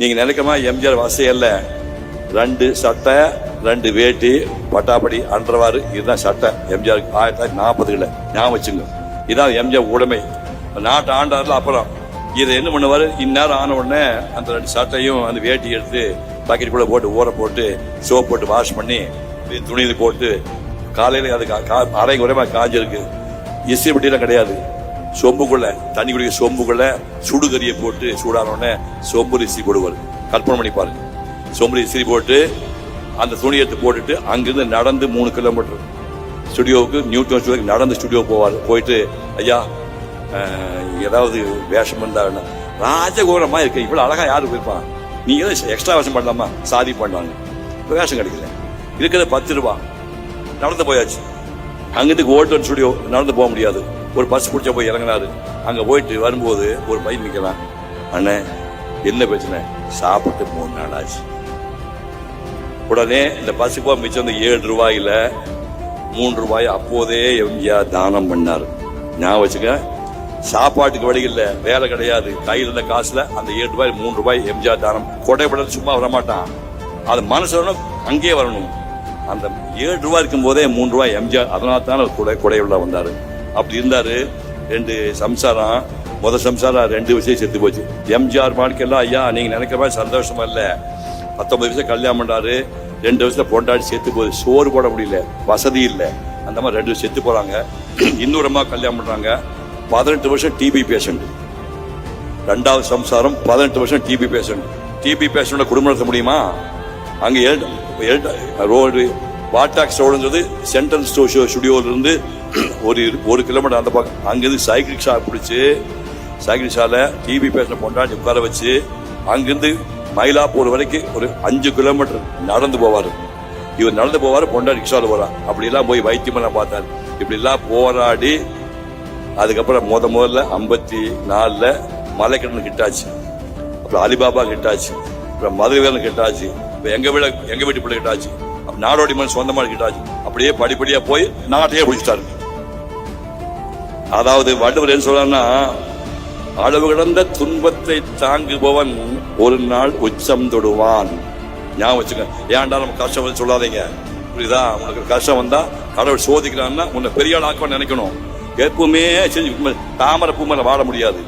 நீங்க நினைக்கமா எம்ஜிஆர் வசையல்ல 2 சட்டை 2 வேட்டி பட்டாப்படி அன்றவாறு இதுதான் சட்டை எம்ஜிஆர் 1940 ஞாபகம் வச்சுங்க. இதான் எம்ஜிஆர் உடைமை. நாட்டை ஆண்டாருல அப்புறம் இதை என்ன பண்ணுவாரு, இந்நேரம் ஆன உடனே அந்த 2 சட்டையும் அந்த வேட்டி எடுத்து பாக்கெட்டுக்குள்ள போட்டு ஊற போட்டு சோப் போட்டு வாஷ் பண்ணி துணியில் போட்டு காலையில அது அரைக்கு உரமா காஞ்சிருக்கு. இசை பெட்டியெல்லாம் கிடையாது. சொம்புக்குள்ள தண்ணி குடிக்க சொம்புக்குள்ள சுடுகரியை போட்டு சூடான உடனே சொம்பு இஸ்திரி போடுவார். கற்பனை பண்ணி பாருங்க. சொம்பு இஸ்திரி போட்டு அந்த துணி எடுத்து போட்டுட்டு அங்கிருந்து நடந்து 3 கிலோமீட்டர் ஸ்டுடியோவுக்கு நியூட்டன் ஸ்டுடியோக்கு நடந்து ஸ்டுடியோ போவார். போயிட்டு ஐயா ஏதாவது வேஷம் இருந்தா ராஜகோரமா இருக்கு, இவ்வளவு அழகா யாரு போயிருப்பான், நீங்க ஏதாவது எக்ஸ்ட்ரா வேஷம் பண்ணலாமா, சாதி பண்ணாங்க. வேஷம் கிடைக்கல, இருக்கிறது 10 ரூபா. நடந்து போயாச்சு. அங்கிருந்து ஓல்டன் ஸ்டுடியோ நடந்து போக முடியாது. ஒரு பஸ் பிடிச்ச போய் இறங்கினாரு. அங்க போயிட்டு வரும்போது ஒரு பையன் நிக்கலாம். அண்ணே என்ன பிரச்சனை, சாப்பிட்டு 3 நாள் ஆச்சு. உடனே இந்த பஸ்ஸுக்கு போக மிச்சம் 7 ரூபாயில 3 ரூபாய் அப்போதே எம்ஜிஆர் தானம் பண்ணாரு. ஞாபகம் வச்சுக்க. சாப்பாட்டுக்கு வழி இல்ல, வேலை கிடையாது, கையில் இருந்த காசுல அந்த 7 ரூபாய் 3 ரூபாய் எம்ஜிஆர் தானம். கொடைப்பட சும்மா வரமாட்டான், அது மனசு வரணும், அங்கேயே வரணும். அந்த 7 ரூபாய் இருக்கும் போதே 3 ரூபாய் எம்ஜிஆர், அதனால தான் கொடையுள்ள வந்தாரு. அப்படி இருந்தாரு. 2 சம்சாரம், முதல் சம்சாரம் 2 விஷயம் செத்து போச்சு. எம்ஜிஆர் வாழ்க்கையெல்லாம் ஐயா நீங்க நினைக்கிற மாதிரி சந்தோஷமா இல்ல. 19 வருஷம் கல்யாணம் பண்ணாரு, 2 வருஷத்துல பொண்டாடி செத்து போகுது. சோறு போட முடியல, வசதி இல்ல, அந்த மாதிரி 2 செத்து போறாங்க. இன்னொரு அம்மா கல்யாணம் பண்றாங்க, 18 வருஷம் டிபி பேஷண்ட். 2வது சம்சாரம் 18 வருஷம் டிபி பேஷண்ட். டிபி பேஷண்டோட குடும்பம் நடத்த முடியுமா? அங்க ரோடு வாட்டாக்ஸ் ரோடுங்கிறது சென்ட்ரல் ஸ்டுடியோல இருந்து ஒரு கிலோமீட்டர் அந்த பக்கம். அங்கிருந்து சைக்கிள் ரிக்ஷா பிடிச்சு சைக்கிள் ரிக்ஷால டிபி பேஷண்ட் பொண்டாட்டி உட்கார வச்சு அங்கிருந்து மயிலாப்பூர் வரைக்கும் ஒரு 5 கிலோமீட்டர் நடந்து போவாரு. இவர் நடந்து போவாரு, பொண்டாட்டி ரிக்ஷாவில் போறார். அப்படி எல்லாம் போய் வைத்தியமெல்லாம் பார்த்தாரு. இப்படி எல்லாம் போராடி அதுக்கப்புறம் முதல்ல 54ல மலைக்கடன் கிட்டாச்சு, அப்புறம் அலிபாபா கிட்டாச்சு, அப்புறம் மதுரைவேலன் கிட்டாச்சு, எங்க வீட்டு பிள்ளை கிட்டாச்சு, நாடோடி மண் சொந்தமா கிட்டாச்சு. அப்படியே படிப்படியா போய் நாட்டையே பிடிச்சிட்டாரு. அதாவது வள்ளுவர் என்ன சொல்றாருன்னா, அளவு கடந்த துன்பத்தை தாங்குபவன் ஒரு நாள் உச்சம் தொடுவான். ஞாபகம் வச்சுக்க. ஏன்டா நம்ம கஷ்டம் சொல்லாதீங்க, புரியுதா? உனக்கு கஷ்டம் வந்தா கடவுள் சோதிக்கிறான்னா உன்னை பெரிய ஆள் ஆக்குவான்னு நினைக்கணும். எப்பவுமே தாமரை பூ மேல வாழ முடியாது.